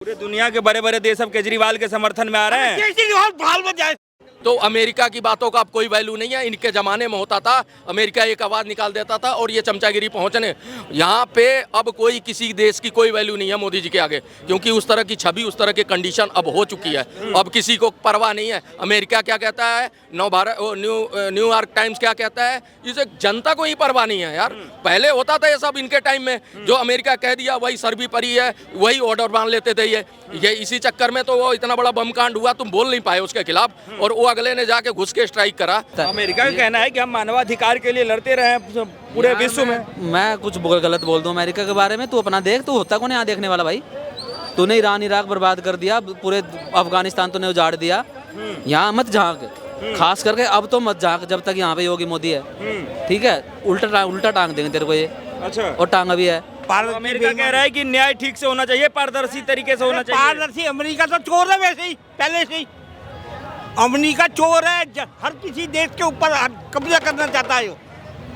पूरे दुनिया के बड़े बड़े देश अब केजरीवाल के समर्थन में आ रहे हैं। केजरीवाल भाल में जाए। तो अमेरिका की बातों का अब कोई वैल्यू नहीं है। इनके ज़माने में होता था, अमेरिका एक आवाज़ निकाल देता था और ये चमचागिरी पहुंचने। यहाँ पे अब कोई किसी देश की कोई वैल्यू नहीं है मोदी जी के आगे, क्योंकि उस तरह की छवि, उस तरह की कंडीशन अब हो चुकी है। अब किसी को परवाह नहीं है। अमेरिका क्या कहता है, न्यूयॉर्क टाइम्स क्या कहता है, इसे जनता को ही परवाह नहीं है यार। पहले होता था ये सब इनके टाइम में, जो अमेरिका कह दिया वही सर्वी परी है, वही ऑर्डर मान लेते थे। ये इसी चक्कर में तो वो इतना बड़ा बम कांड हुआ, तुम बोल नहीं पाए उसके खिलाफ, और वो अगले ने जाके घुस के स्ट्राइक करा। अमेरिका का कहना है कि हम मानवाधिकार के लिए लड़ते रहे पूरे विश्व में। मैं कुछ गलत बोल दूं अमेरिका के बारे में, तू अपना देख, तू होता कौन है यहाँ देखने वाला भाई। तूने ईरान इराक बर्बाद कर दिया, पूरे अफगानिस्तान तूने उजाड़ दिया। यहाँ मत झांक, खास करके अब तो मत झांक जब तक यहाँ पे योगी मोदी है, ठीक है। उल्टा टांग देंगे तेरे को ये। अच्छा, और टांग अभी है। अमेरिका कह रहा है कि न्याय ठीक से होना चाहिए, पारदर्शी तरीके से होना चाहिए। पारदर्शी, अमेरिका तो चोर है वैसे ही, पहले से ही अमेरिका चोर है, हर किसी देश के ऊपर कब्जा करना चाहता है।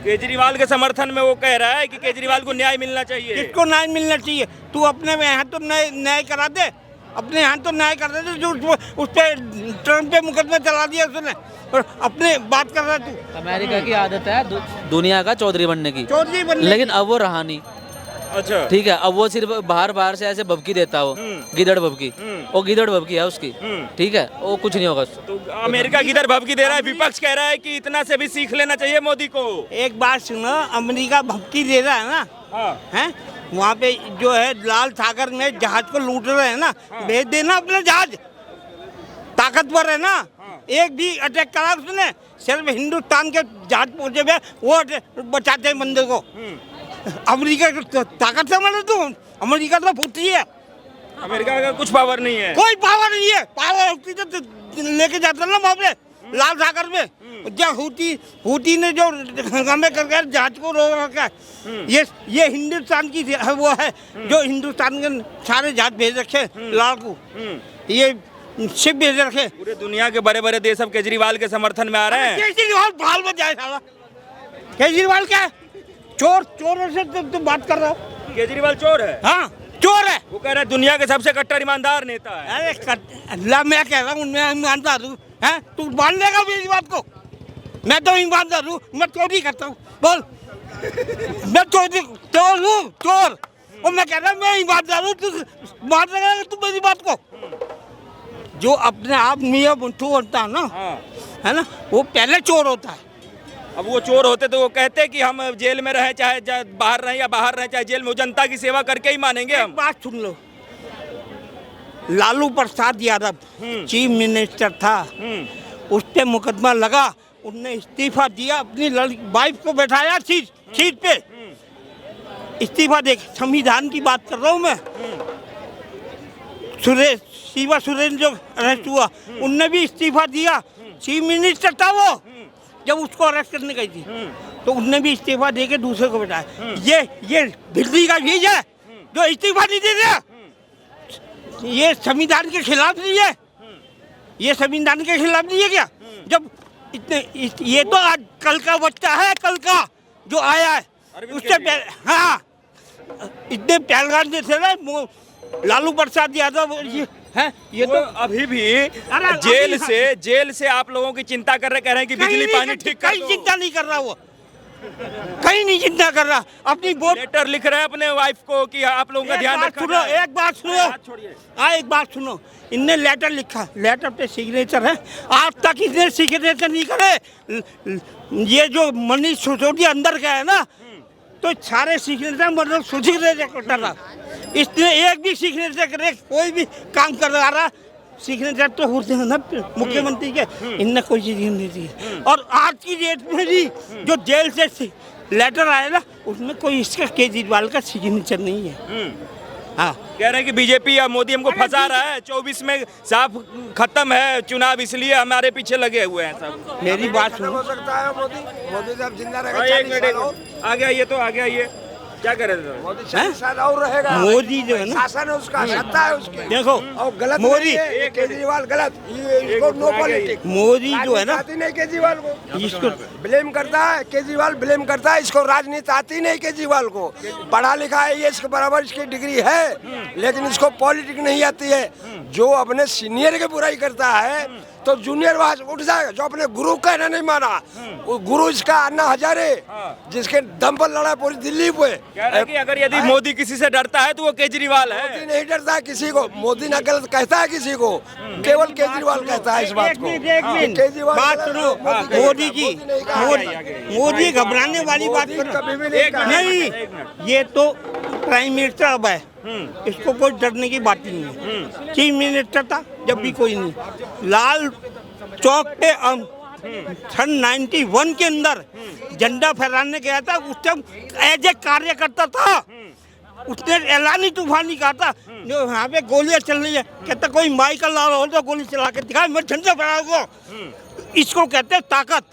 केजरीवाल के समर्थन में वो कह रहा है कि केजरीवाल को न्याय मिलना चाहिए। किसको न्याय मिलना चाहिए? तू अपने यहाँ तो न्याय करा दे, अपने यहाँ तो न्याय कर दे। जो उस पर ट्रम्प पे मुकदमा चला दिया उसने, और अपने बात कर रहा है तू। अमेरिका की आदत है दुनिया का चौधरी बनने की, लेकिन अब वो रहा नहीं। अच्छा, ठीक है, अब वो सिर्फ बाहर से ऐसे भबकी देता हो, गिदड़ भबकी, वो गिदड़ भबकी है उसकी। ठीक है, वो कुछ नहीं होगा। तो अमेरिका किधर भबकी दे रहा है, विपक्ष कह रहा है कि इतना से भी सीख लेना चाहिए मोदी को। एक बात सुनो, अमेरिका भबकी दे रहा है ना, हैं? वहाँ पे जो है लाल सागर में जहाज को लूट रहे हैं ना, भेज देना अपना जहाज, ताकतवर है ना। एक भी अटैक करा उसने, सिर्फ हिंदुस्तान के जहाज पहुंचे हुए वो बचाते हैं बंदे को। अमेरिका की ताकत है, मतलब तो अमेरिका तो फुटी है। अमेरिका का कुछ पावर नहीं है, कोई पावर नहीं है। पावर होती तो लेके जाता ना वहाँ पे लाल सागर में। जब हुती ने जो हंगामे करके जहाज को रोक रखा है, ये हिंदुस्तान की वो है जो हिंदुस्तान के सारे जहाज भेज रखे लाल को, ये शिप भेज रखे। पूरे दुनिया के बड़े बड़े देश अब केजरीवाल के समर्थन में आ रहे हैं। केजरीवाल भाल में जाए साला। केजरीवाल क्या है? चोरों से तुम बात कर रहे हो। केजरीवाल चोर है? हाँ, चोर है। वो कह रहा है दुनिया के सबसे कट्टर ईमानदार नेता है। अरे अल्लाह, मैं कह रहा हूँ मैं ईमानदार हूँ, हैं? तू मान लेगा मेरी बात को? मैं तो ईमानदार हूँ, मैं चोरी करता हूँ। बोल, मैं चोर हूँ, चोर। और मैं कह रहा हूँ मैं ईमानदार हूँ, तू मान लेगा तू मेरी बात को? जो अपने आप मियाँ बुंटू होता है ना, है ना, वो पहले चोर होता है। अब वो चोर होते तो वो कहते कि हम जेल में रहे, चाहे बाहर रहें या बाहर रहें, चाहे जेल में, जनता की सेवा करके ही मानेंगे हम। बात सुन लो, लालू प्रसाद यादव चीफ मिनिस्टर था, उस पे मुकदमा लगा, उनने इस्तीफा दिया, अपनी वाइफ को बैठाया सीट पे, इस्तीफा दे। संविधान की बात कर रहा हूँ मैं। शिवा सुरेन जो अरेस्ट हुआ, उनने भी इस्तीफा दिया, चीफ मिनिस्टर था वो, जब उसको अरेस्ट करने गई थी तो उनने भी इस्तीफा दे के दूसरे को बैठाया। ये दिल्ली का बीज है जो इस्तीफा नहीं दे रहा। ये संविधान के खिलाफ नहीं है, ये संविधान के खिलाफ नहीं है क्या? जब इतने ये तो आज कल का बच्चा है, कल का जो आया है, उससे हाँ, इतने पहलगाम जैसे ना लालू प्रसाद यादव है, ये तो अभी भी जेल से आप लोगों की चिंता कर रहे, कह रहे हैं कि बिजली पानी ठीक कर दो। कहीं चिंता नहीं कर रहा वो, कहीं नहीं चिंता कर रहा। अपनी वोट लेटर लिख रहे हैं अपने वाइफ को कि आप लोगों का ध्यान रखा जाए। एक बात सुनो, इनने लेटर लिखा, लेटर पे सिग्नेचर है, आज तक इसने सिग्नेचर नहीं करे। ये जो मनीष सिसोदिया अंदर गया है ना, तो सारे सिग्नेचर मतलब सिग्नेचर करता रहा, इसने एक भी सिग्नेचर करे, कोई भी काम कर रहा, सिग्नेचर तो होते हैं ना मुख्यमंत्री के, इनने कोई चीज नहीं दी। और आज की डेट में भी जो जेल से लेटर आया ना, उसमें कोई इसका केजरीवाल का सिग्नेचर नहीं है। हाँ, कह रहे हैं कि बीजेपी या मोदी हमको फंसा रहा है, 24 में साफ खत्म है चुनाव, इसलिए हमारे पीछे लगे हुए हैं सब। मेरी बात सुनो, हो सकता है मोदी साहब जिंदा एक मिनट, आ गया ये तो आ गया ये। क्या कर रहे थे? हैं? और रहेगा मोदी जो है ना, शासन है उसका, सत्ता है उसकी। देखो और गलत मोदी नहीं है, ये केजरीवाल गलत, ये इसको नो पॉलिटिक्स। मोदी जो है ना, आती नहीं केजरीवाल को, इसको ब्लेम करता है केजरीवाल, ब्लेम करता है इसको, राजनीति आती नहीं केजरीवाल को। पढ़ा लिखा है, ये इसके बराबर इसकी डिग्री है, लेकिन इसको पॉलिटिक्स नहीं आती है। जो अपने सीनियर की बुराई करता है तो जूनियर वहां से उठ जाएगा। जो अपने गुरु का कहना नहीं माना, वो गुरु इसका अन्ना हजारे, जिसके दम पर लड़ा पूरी दिल्ली पे। कह रहे हैं कि अगर यदि मोदी किसी से डरता है तो वो केजरीवाल है। मोदी नहीं डरता है किसी को, मोदी ना गलत कहता है किसी को, केवल केजरीवाल कहता है इस बात को। एक मिनट केजरीवाल बात गलत सुनो, है, मोदी जी, नहीं कहा। मोदी घबराने वाली बात मोदी करो कभी भी नहीं कहा। नहीं, ये तो प्राइम मिनिस्टर अब है, इसको कोई डरने की बात ही नहीं है। चीफ मिनिस्टर था जब भी कोई नहीं। लाल चौक पे सन 91 के अंदर झंडा फहराने गया था, उस टाइम एज ए कार्यकर्ता था। उसने ऐलानी तूफानी कहा था, जो यहाँ पे गोलियां चल रही है, कहता कोई माइकल लाल हो तो गोली चला के दिखाए, मैं झंडा फहराऊंगा। इसको कहते हैं ताकत,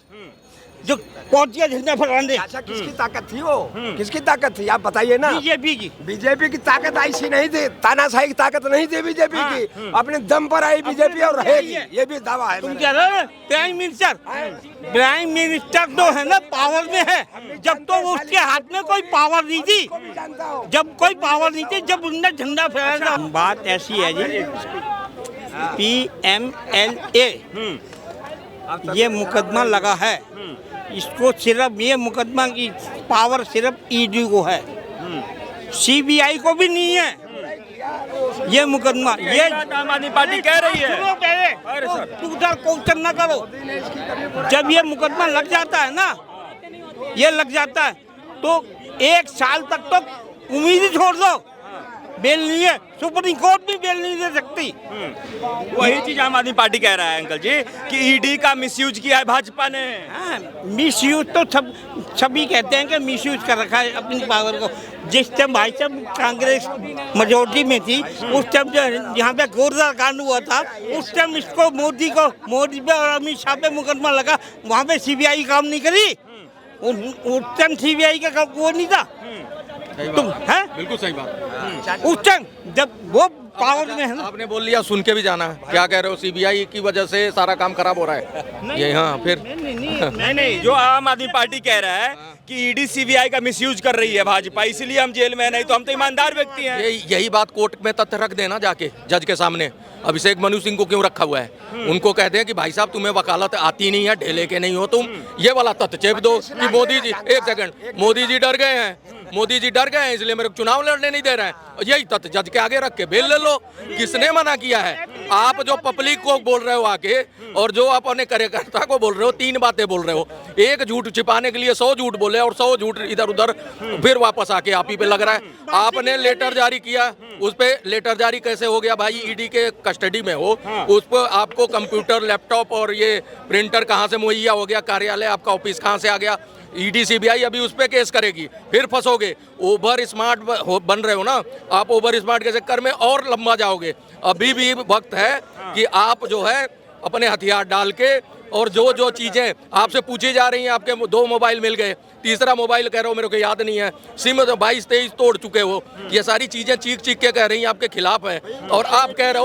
जो पहुंच गया झंडा फहराने। अच्छा, किसकी ताकत थी वो, किसकी ताकत थी आप बताइए ना। बीजेपी की। बीजेपी की ताकत ऐसी नहीं थी, तानाशाही की ताकत नहीं थी बीजेपी की। अपने दम पर आई बीजेपी और रहेगी, ये भी दावा है तुम मेरा। कह रहे हो प्राइम मिनिस्टर तो है ना पावर में है, जब तो उसके हाथ में कोई पावर नहीं थी, जानता हूँ। जब कोई पावर नहीं थी, जब उनने झंडा फहराया। बात ऐसी है जी, PMLA ये मुकदमा लगा है, इसको सिर्फ ये मुकदमा की पावर सिर्फ ईडी को है, CBI को भी नहीं है ये मुकदमा। ये बात आम आदमी पार्टी कह रही है। सुनो पहले, अरे सर। तू उधर क्वेश्चन ना करो। जब ये मुकदमा लग जाता है ना, ये लग जाता है तो 1 साल तक तो उम्मीद ही छोड़ दो, बेल नहीं है, सुप्रीम कोर्ट भी बेल नहीं दे सकती। वही चीज आम आदमी पार्टी कह रहा है अंकल जी कि ईडी का मिसयूज किया है भाजपा ने। मिस यूज तो सभी कहते हैं कि मिस यूज कर रखा है अपनी पावर को। जिस टाइम भाई साहब कांग्रेस मेजोरिटी में थी, उस टाइम जो यहाँ पे गोरदार कांड हुआ था, उस टाइम इसको मोदी पे और अमित शाह पे मुकदमा लगा, वहाँ पे CBI काम नहीं करी। उस टाइम CBI का वो नहीं था। तुम है बिल्कुल सही बात। उस टाइम जब वो पावर में है ना। आपने बोल लिया, सुन के भी जाना है। क्या कह रहे हो, CBI की वजह से सारा काम खराब हो रहा है ये? हाँ, फिर नहीं, जो आम आदमी पार्टी कह रहा है कि ईडी CBI का मिसयूज कर रही है भाजपा, इसलिए हम जेल में हैं, नहीं तो हम तो ईमानदार व्यक्ति हैं। यही बात कोर्ट में तथ्य रख देना जाके जज के सामने। अभिषेक मनु सिंह को क्यों रखा हुआ है? उनको कहते हैं कि भाई साहब तुम्हें वकालत आती नहीं है, ढेले के नहीं हो तुम, ये वाला तथ्य चेप दो कि मोदी जी, एक सेकंड, मोदी जी डर गए हैं, मोदी जी डर गए हैं इसलिए मेरे को चुनाव लड़ने नहीं दे रहे हैं, यही तथ्य जज के आगे रख के बेल ले लो। किसने मना किया है? आप जो पब्लिक को बोल रहे हो आके, और जो आप अपने कार्यकर्ता को बोल रहे हो, 3 बातें बोल रहे हो। एक झूठ छिपाने के लिए 100 झूठ बोले और 100 झूठ इधर उधर फिर वापस आके आप ही पे लग रहा है। आपने लेटर जारी किया, उस पे लेटर जारी कैसे हो गया भाई? ईडी के कस्टडी में हो, उस पर आपको कंप्यूटर, लैपटॉप और ये प्रिंटर कहाँ से मुहैया हो गया? कार्यालय आपका ऑफिस कहाँ से आ गया? ईडी CBI अभी उस पर केस करेगी, फिर फंसोगे। ओवर स्मार्ट बन रहे हो ना आप, ओवर स्मार्ट के चक्कर में और लंबा जाओगे। अभी भी वक्त है कि आप जो है अपने हथियार डाल के, और जो चीजें आपसे पूछी जा रही हैं, आपके 2 मोबाइल मिल गए, तीसरा मोबाइल कह रहे हो मेरे को याद नहीं है, सिम 22-23 तोड़ चुके हो, ये सारी चीजें चीख के कह रही हैं आपके खिलाफ है। और आप कह रहे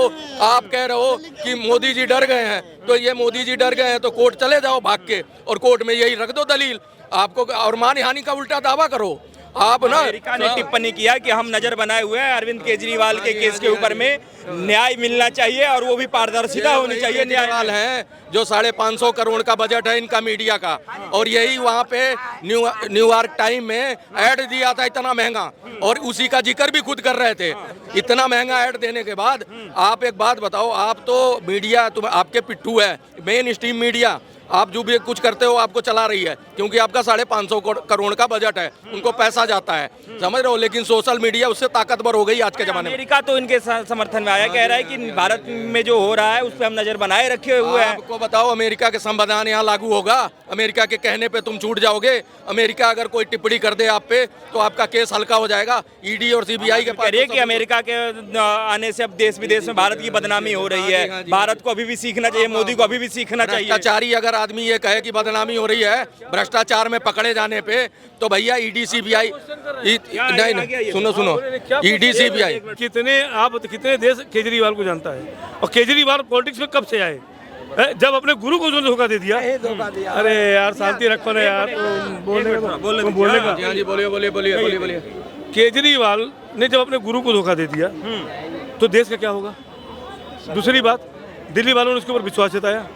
हो कि मोदी जी डर गए हैं, तो ये मोदी जी डर गए हैं तो कोर्ट चले जाओ भाग के, और कोर्ट में यही रख दो दलील आपको, और मानहानि का उल्टा दावा करो आप ना। अमेरिका ने टिप्पणी किया कि हम नजर बनाए हुए हैं अरविंद केजरीवाल के केस के ऊपर में, न्याय मिलना चाहिए और वो भी पारदर्शिता होनी चाहिए। न्याय है जो 550 करोड़ का बजट है इनका मीडिया का, और यही वहाँ पे न्यूयॉर्क टाइम में ऐड दिया था इतना महंगा, और उसी का जिक्र भी खुद कर रहे थे। इतना महंगा ऐड देने के बाद आप एक बात बताओ, आप तो मीडिया आपके पिट्ठू है, मेन स्ट्रीम मीडिया, आप जो भी कुछ करते हो आपको चला रही है, क्योंकि आपका 550 करोड़ का बजट है, उनको पैसा जाता है, समझ रहे हो। लेकिन सोशल मीडिया उससे ताकतवर हो गई आज के जमाने में। अमेरिका तो इनके समर्थन में आया, कह रहा है कि भारत में जो हो रहा है उस पर हम नजर बनाए रखे हुए हैं। आपको बताओ, अमेरिका के संविधान यहाँ लागू होगा? अमेरिका के कहने पे तुम छूट जाओगे? अमेरिका अगर कोई टिप्पणी कर दे आप पे तो आपका केस हल्का हो जाएगा। ईडी और CBI के कह रही है कि अमेरिका के आने से अब देश विदेश में भारत की बदनामी हो रही है, भारत को अभी भी सीखना चाहिए, मोदी को अभी भी सीखना चाहिए। भ्रष्टाचारी अगर अगर आदमी ये कहे कि बदनामी हो रही है भ्रष्टाचार में पकड़े जाने पे, तो भैया ईडी सीबीआई नहीं, सुनो ईडी सीबीआई कितने देश केजरीवाल को जानता है, और केजरीवाल पॉलिटिक्स में कब से आए? जब अपने गुरु को जो धोखा दे दिया। अरे यार शांति रखो ना यार, बोलने का। हाँ जी, बोलिए। केजरीवाल ने जब अपने गुरु को धोखा दे दिया तो देश का क्या होगा? दूसरी बात, दिल्ली वालों ने उसके ऊपर विश्वास जताया,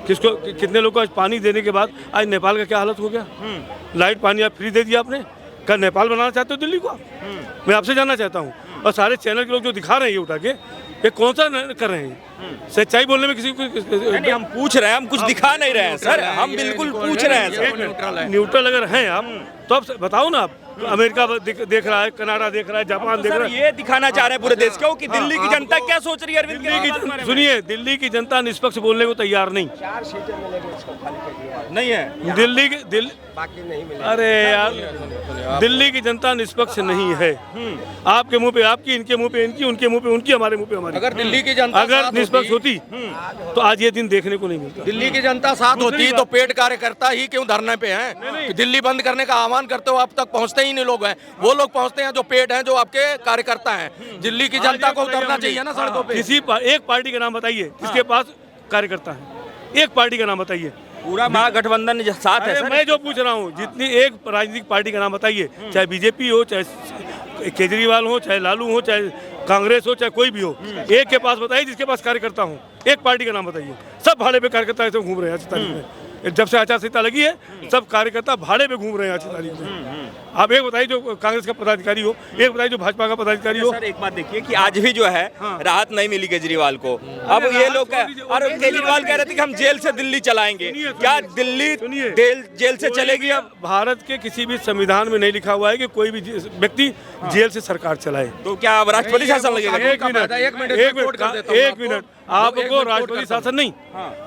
किसको कितने लोगों को आज पानी देने के बाद आज नेपाल का क्या हालत हो गया? लाइट पानी आप फ्री दे दिया आपने, क्या नेपाल बनाना चाहते हो दिल्ली को? मैं आपसे जानना चाहता हूँ। और सारे चैनल के लोग जो दिखा रहे हैं ये उठा के, ये कौन सा कर रहे हैं? सच्चाई बोलने में किसी को नहीं, हम पूछ रहे हैं, हम कुछ दिखा नहीं रहे हैं सर, हम बिल्कुल पूछ रहे हैं सर। न्यूट्रल अगर हैं आप तो आप बताओ ना। आप अमेरिका देख रहा है, कनाडा देख रहा है, जापान देख रहा है। ये दिखाना चाह रहे हैं पूरे देश को कि दिल्ली की जनता क्या सोच रही है अरविंद की। सुनिए, दिल्ली की जनता निष्पक्ष बोलने को तैयार नहीं नहीं है। दिल्ली बाकी नहीं मिले। अरे यार, दिल्ली की जनता निष्पक्ष नहीं है। आपके मुंह पे आपकी, इनके मुंह पे इनकी, उनके मुंह पे उनकी, हमारे मुंह पे हमारी। अगर दिल्ली की जनता अगर निष्पक्ष होती तो आज ये दिन देखने को नहीं मिलता। दिल्ली की जनता साथ होती तो पेड कार्यकर्ता ही क्यों धरने पे हैं? दिल्ली बंद करने का आह्वान करते हो, अब तक पहुंचते ही नहीं लोग हैं। वो लोग पहुंचते हैं जो पेड हैं, जो आपके कार्यकर्ता हैं। दिल्ली की जनता को उतरना चाहिए ना सड़कों पे। एक पार्टी का नाम बताइए जिसके पास कार्यकर्ता है, एक पार्टी का नाम बताइए। पूरा महागठबंधन साथ है सर। मैं जो पूछ रहा हूँ, जितनी एक राजनीतिक पार्टी का नाम बताइए, चाहे बीजेपी हो, चाहे केजरीवाल हो, चाहे लालू हो, चाहे कांग्रेस हो, चाहे कोई भी हो, एक के पास बताइए जिसके पास कार्यकर्ता हो। एक पार्टी का नाम बताइए। सब भाड़े पे कार्यकर्ता ऐसे घूम रहे हैं आज की तारीख में। जब से आचार संहिता लगी है, सब कार्यकर्ता भाड़े पे घूम रहे हैं आज की तारीख में। आप एक बताइए जो कांग्रेस का पदाधिकारी हो, एक बताइए जो भाजपा का पदाधिकारी हो। सर एक बात देखिए कि आज भी जो है राहत नहीं मिली केजरीवाल को। अब ये लोग और केजरीवाल कह रहे थे कि हम जेल से दिल्ली चलाएंगे। क्या दिल्ली जेल से चलेगी? अब भारत के किसी भी संविधान में नहीं लिखा हुआ है कि कोई भी व्यक्ति जेल से सरकार चलाए। तो क्या अब राष्ट्रपति शासन लगेगा? एक मिनट, आपको राष्ट्रपति शासन नहीं,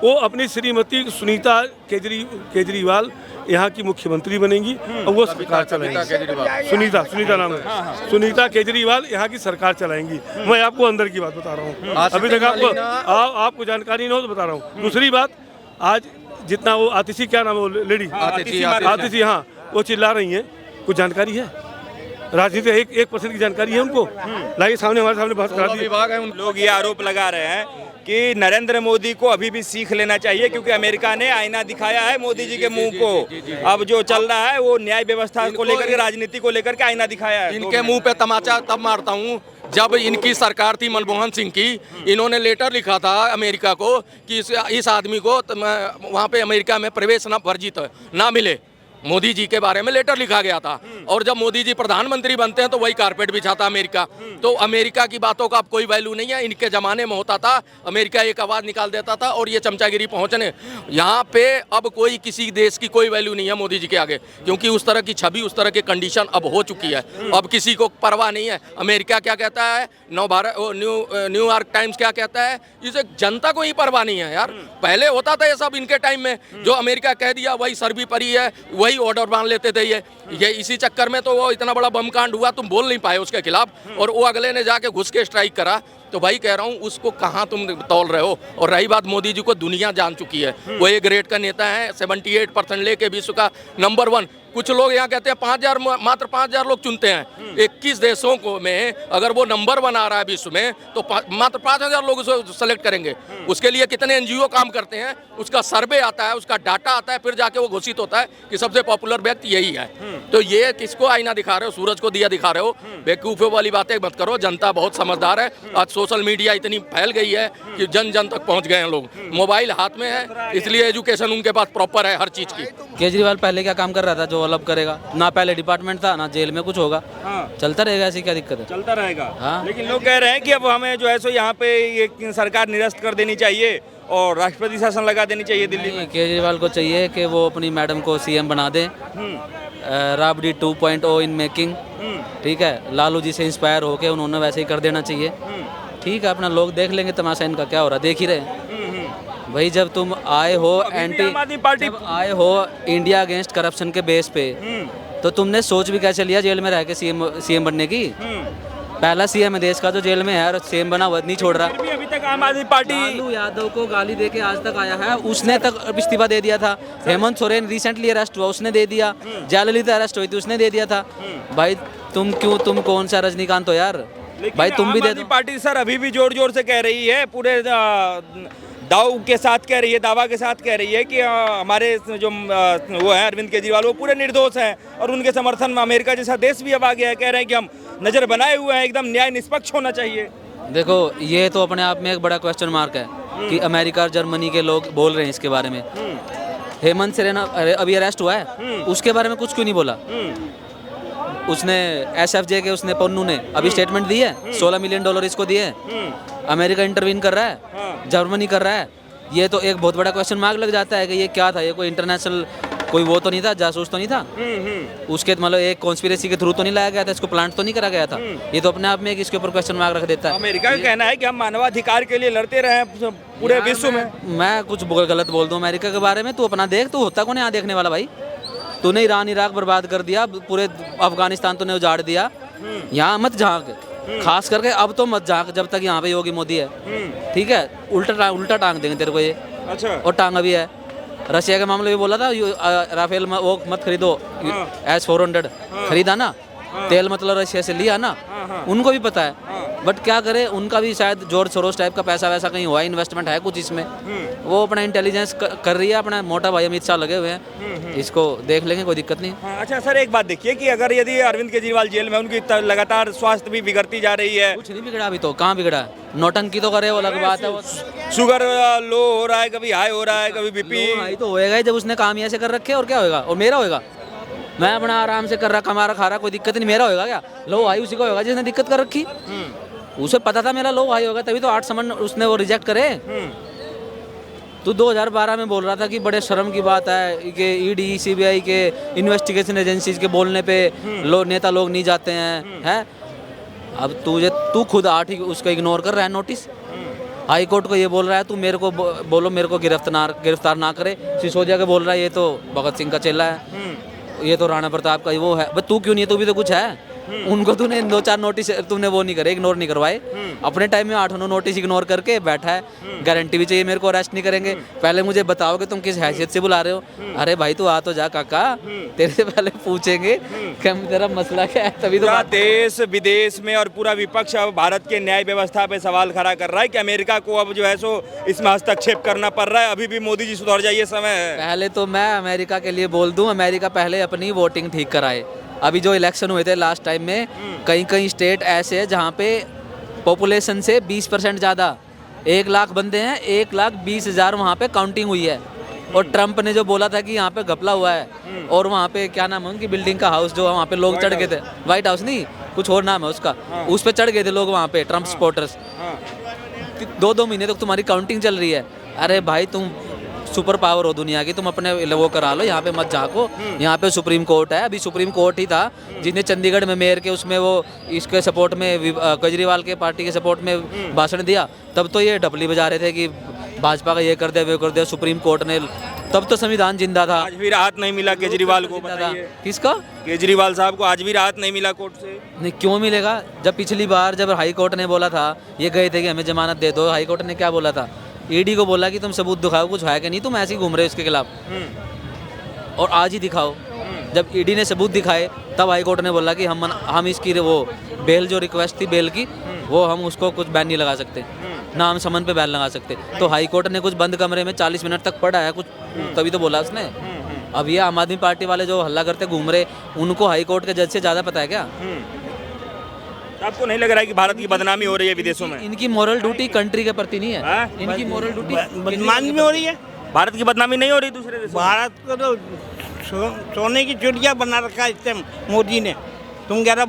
वो अपनी श्रीमती सुनीता केजरीवाल यहाँ की मुख्यमंत्री बनेंगी और वो सरकार चलाएंगी। सुनीता नाम है, सुनीता केजरीवाल यहाँ की सरकार चलाएंगी। मैं आपको अंदर की बात बता रहा हूँ, अभी तक आपको जानकारी नहीं हो तो बता रहा हूँ। दूसरी बात, आज जितना वो आतिशी, क्या नाम है वो लेडी, आतिशी, हाँ, वो चिल्ला रही हैं, कुछ जानकारी है? राजनीति 1% की जानकारी है उनको? लाइए सामने, हमारे सामने बात करा दी। लोग ये आरोप लगा रहे हैं कि नरेंद्र मोदी को अभी भी सीख लेना चाहिए, क्योंकि अमेरिका ने आईना दिखाया है मोदी जी के मुंह को। अब जो चल रहा है वो न्याय व्यवस्था को लेकर के, राजनीति को लेकर के आईना दिखाया है। इनके मुंह पे तमाचा तब मारता हूँ जब इनकी सरकार थी मनमोहन सिंह की। इन्होंने लेटर लिखा था अमेरिका को कि इस आदमी को वहाँ पे अमेरिका में प्रवेश वर्जित ना मिले। मोदी जी के बारे में लेटर लिखा गया था, और जब मोदी जी प्रधानमंत्री बनते हैं तो वही कारपेट बिछाता अमेरिका। तो अमेरिका की बातों का अब कोई वैल्यू नहीं है। इनके ज़माने में होता था, अमेरिका एक आवाज़ निकाल देता था और ये चमचागिरी पहुंचने। यहाँ पे अब कोई किसी देश की कोई वैल्यू नहीं है मोदी जी के आगे, क्योंकि उस तरह की छवि, उस तरह की कंडीशन अब हो चुकी है। अब किसी को परवाह नहीं है। अमेरिका क्या कहता है, न्यूयॉर्क टाइम्स क्या कहता है, इसे जनता को ही परवाह नहीं है यार। पहले होता था ये सब इनके टाइम में, जो अमेरिका कह दिया वही सर्वी परी है, वही ऑर्डर मान लेते थे। ये इसी चक्कर में तो वो इतना बड़ा बम कांड हुआ, तुम बोल नहीं पाए उसके खिलाफ, और वो अगले ने जाके घुस के स्ट्राइक करा। तो भाई कह रहा हूँ, उसको कहाँ तुम तौल रहे हो। और रही बात, मोदी जी को दुनिया जान चुकी है, वो एक ग्रेड का नेता है, 78% लेके विश्व का नंबर 1। कुछ लोग यहाँ कहते हैं 5,000, मात्र 5,000 लोग चुनते हैं 21 देशों को में। अगर वो नंबर 1 आ रहा है विश्व में, तो मात्र 5,000 लोग उसको सेलेक्ट करेंगे। उसके लिए कितने NGO काम करते हैं, उसका सर्वे आता है, उसका डाटा आता है, फिर जाके वो घोषित होता है कि सबसे पॉपुलर व्यक्ति यही है। तो ये किसको आईना दिखा रहे हो, सूरज को दिया दिखा रहे हो। बेवकूफ़ों वाली बातें मत करो, जनता बहुत समझदार है। आज सोशल मीडिया इतनी फैल गई है कि जन जन तक पहुँच गए हैं लोग। मोबाइल हाथ में है, इसलिए एजुकेशन उनके पास प्रॉपर है हर चीज़ की। केजरीवाल पहले क्या काम कर रहा था जो अलग करेगा? ना पहले डिपार्टमेंट था, ना जेल में कुछ होगा। चलता रहेगा, ऐसी क्या दिक्कत है? चलता रहेगा। हाँ। लेकिन लोग कह रहे हैं कि अब हमें जो है सो यहाँ पे ये सरकार निरस्त कर देनी चाहिए और राष्ट्रपति शासन लगा देनी चाहिए दिल्ली में। केजरीवाल को चाहिए कि वो अपनी मैडम को CM बना दे, राबड़ी 2.0 इन मेकिंग। ठीक है, लालू जी से इंस्पायर होके उन्होंने वैसे ही कर देना चाहिए। ठीक है, अपना लोग देख लेंगे तमाशा इनका क्या हो रहा है, देख ही रहे। भाई जब तुम आए हो जब आए हो इंडिया अगेंस्ट करप्शन के बेस पे, तो तुमने सोच भी कैसे लिया जेल में रह के CM बनने की? पहला सीएम है देश का जो जेल में है और सेम बना हुआ नहीं छोड़ रहा। फिर भी अभी तक आम आदमी पार्टी लालू यादव को गाली देके आज तक आया है, उसने तक इस्तीफा दे दिया था। हेमंत सोरेन रिसेंटली अरेस्ट हुआ, उसने दे दिया। जयललिता अरेस्ट हुई थी, उसने दे दिया था। भाई तुम कौन सा रजनीकांत हो यार? भाई तुम भी आम दे आदमी दो। पार्टी सर अभी भी जोर जोर से कह रही है, पूरे दाव के साथ कह रही है, दावा के साथ कह रही है कि हमारे जो वो है अरविंद केजरीवाल वो पूरे निर्दोष हैं और उनके समर्थन में अमेरिका जैसा देश भी अब आ गया है। कह रहे हैं कि हम नजर बनाए हुए हैं, एकदम न्याय निष्पक्ष होना चाहिए। देखो ये तो अपने आप में एक बड़ा क्वेश्चन मार्क है कि अमेरिका और जर्मनी के लोग बोल रहे हैं इसके बारे में। हेमंत सोरेन अभी अरेस्ट हुआ है, उसके बारे में कुछ क्यों नहीं बोला? उसने एसएफजे के उसने पन्नू ने अभी स्टेटमेंट दी है, $16 मिलियन इसको दिए हैं। अमेरिका इंटरवीन कर रहा है, जर्मनी कर रहा है। ये तो एक बहुत बड़ा क्वेश्चन मार्क लग जाता है कि ये क्या था, ये कोई इंटरनेशनल कोई वो तो नहीं था, जासूस तो नहीं था, उसके मतलब एक कॉन्स्पिरेसी के थ्रू तो नहीं लाया गया था, इसको प्लांट तो नहीं करा गया था। ये तो अपने आप में एक इसके ऊपर क्वेश्चन मार्क रख देता है। अमेरिका का कहना है कि हम मानवाधिकार के लिए लड़ते रहे हैं पूरे विश्व में। मैं कुछ गलत बोल दूं अमेरिका के बारे में, तू अपना देख, तू होता कौन है यहाँ देखने वाला भाई? तूने ईरान इराक बर्बाद कर दिया, पूरे अफगानिस्तान तूने उजाड़ दिया। यहाँ मत झांक, खास करके अब तो मत झांक जब तक यहाँ पे योगी मोदी है, ठीक है? उल्टा टांग देंगे तेरे को ये। अच्छा। और टांग अभी है। रशिया के मामले में बोला था राफेल वो मत खरीदो, S-400 खरीदा ना, तेल मतलब रशिया से लिया ना, उनको भी पता है। बट क्या करे, उनका भी शायद जॉर्ज सोरोस टाइप का पैसा वैसा कहीं हुआ है, इन्वेस्टमेंट है कुछ इसमें। वो अपना इंटेलिजेंस कर रही है, अपना मोटा भाई अमित शाह लगे हुए हैं, इसको देख लेंगे, कोई दिक्कत नहीं। हाँ, अच्छा सर एक बात देखिए कि अगर यदि अरविंद केजरीवाल जेल में, उनकी लगातार स्वास्थ्य भी बिगड़ती जा रही है। कुछ नहीं बिगड़ा अभी तो, कहाँ बिगड़ा? नौटंकी तो करे, वो अलग बात है। वो शुगर लो हो रहा है, कभी हाई हो रहा है, कभी बीपी। हाई तो होएगा ही जब उसने काम ऐसे कर रखे, और क्या होएगा? और मेरा होएगा? मैं अपना आराम से कर रहा, कमा रहा, खा रहा, कोई दिक्कत नहीं, मेरा होएगा क्या? लो हाई उसी को होएगा जिसने दिक्कत कर रखी। उसे पता था मेरा लो हाई होगा, तभी तो 8 समन उसने वो रिजेक्ट करे। तो 2012 में बोल रहा था कि बड़े शर्म की बात है कि ईडी सीबीआई के इन्वेस्टिगेशन एजेंसीज के बोलने पे नेता लोग नहीं जाते हैं। अब तू खुद 8 ही उसको इग्नोर कर रहा है नोटिस। हाई कोर्ट को ये बोल रहा है तू मेरे को बोलो मेरे को गिरफ्तार ना करे। सिसोदिया के बोल रहा है ये तो भगत सिंह का चेला है, ये तो राणा प्रताप का वो है। बस तू क्यों नहीं है? तू भी तो कुछ है। उनको तूने 2-4 नोटिस तुमने वो नहीं करे, इग्नोर नहीं करवाए। अपने टाइम में 8-9 नोटिस इग्नोर करके बैठा है। गारंटी भी चाहिए मेरे को अरेस्ट नहीं करेंगे। पहले मुझे बताओ कि तुम किस हैसियत से बुला रहे हो। अरे भाई तू आ तो जा काका, तेरे से पहले पूछेंगे कि तेरा मसला क्या है, तभी तो। देश विदेश में और पूरा विपक्ष अब भारत के न्याय व्यवस्था पे सवाल खड़ा कर रहा है कि अमेरिका को अब जो है सो इसमें हस्तक्षेप करना पड़ रहा है। अभी भी मोदी जी सुधर जाइए, समय है। पहले तो मैं अमेरिका के लिए बोल दूं, अमेरिका पहले अपनी वोटिंग ठीक कराए। अभी जो इलेक्शन हुए थे लास्ट टाइम में, कई स्टेट ऐसे हैं जहाँ पे पॉपुलेशन से 20% ज़्यादा, 1 लाख बंदे हैं, 1,20,000 वहाँ पे काउंटिंग हुई है। और ट्रंप ने जो बोला था कि यहाँ पे घपला हुआ है, और वहाँ पे क्या नाम है उनकी बिल्डिंग का, हाउस जो वहाँ पे लोग चढ़ गए थे, व्हाइट हाउस नहीं कुछ और नाम है उसका, उस पर चढ़ गए थे लोग वहाँ पे, ट्रंप सपोर्टर्स। 2-2 महीने तक तुम्हारी काउंटिंग चल रही है। अरे भाई तुम सुपर पावर हो दुनिया की, तुम अपने वो करा लो, यहाँ पे मत झाको। यहाँ पे सुप्रीम कोर्ट है, अभी सुप्रीम कोर्ट ही था जिसने चंडीगढ़ में मेयर के उसमें वो इसके सपोर्ट में केजरीवाल के पार्टी के सपोर्ट में भाषण दिया। तब तो ये ढपली बजा रहे थे कि भाजपा का ये कर दिया वो कर दिया। सुप्रीम कोर्ट ने, तब तो संविधान जिंदा था। आज भी राहत नहीं मिला केजरीवाल को, बताइए। किसका? केजरीवाल साहब को आज भी राहत नहीं मिला कोर्ट से। नहीं क्यों मिलेगा? जब पिछली बार जब हाई कोर्ट ने बोला था, ये गए थे कि हमें जमानत दे दो, हाई कोर्ट ने क्या बोला था? ईडी को बोला कि तुम सबूत दिखाओ, कुछ है कि नहीं, तुम ऐसे ही घूम रहे हो इसके खिलाफ, और आज ही दिखाओ। जब ईडी ने सबूत दिखाए तब हाई कोर्ट ने बोला कि हम इसकी वो बेल जो रिक्वेस्ट थी बेल की, वो हम उसको कुछ बैन नहीं लगा सकते, ना हम समन पे बैन लगा सकते। तो हाई कोर्ट ने कुछ बंद कमरे में 40 मिनट तक पढ़ा है कुछ, तभी तो बोला उसने। अब ये आम आदमी पार्टी वाले जो हल्ला करते घूम रहे, उनको हाई कोर्ट के जज से ज़्यादा पता है क्या? आपको नहीं लग रहा है कि भारत की बदनामी हो रही है विदेशों में? इनकी मॉरल ड्यूटी कंट्री के प्रति नहीं है, इनकी मॉरल ड्यूटी बदनामी में हो रही है। भारत की बदनामी नहीं हो रही दूसरे देशों में? भारत को तो सोने की चिड़िया बना रखा है इससे मोदी ने। तुम कह रहा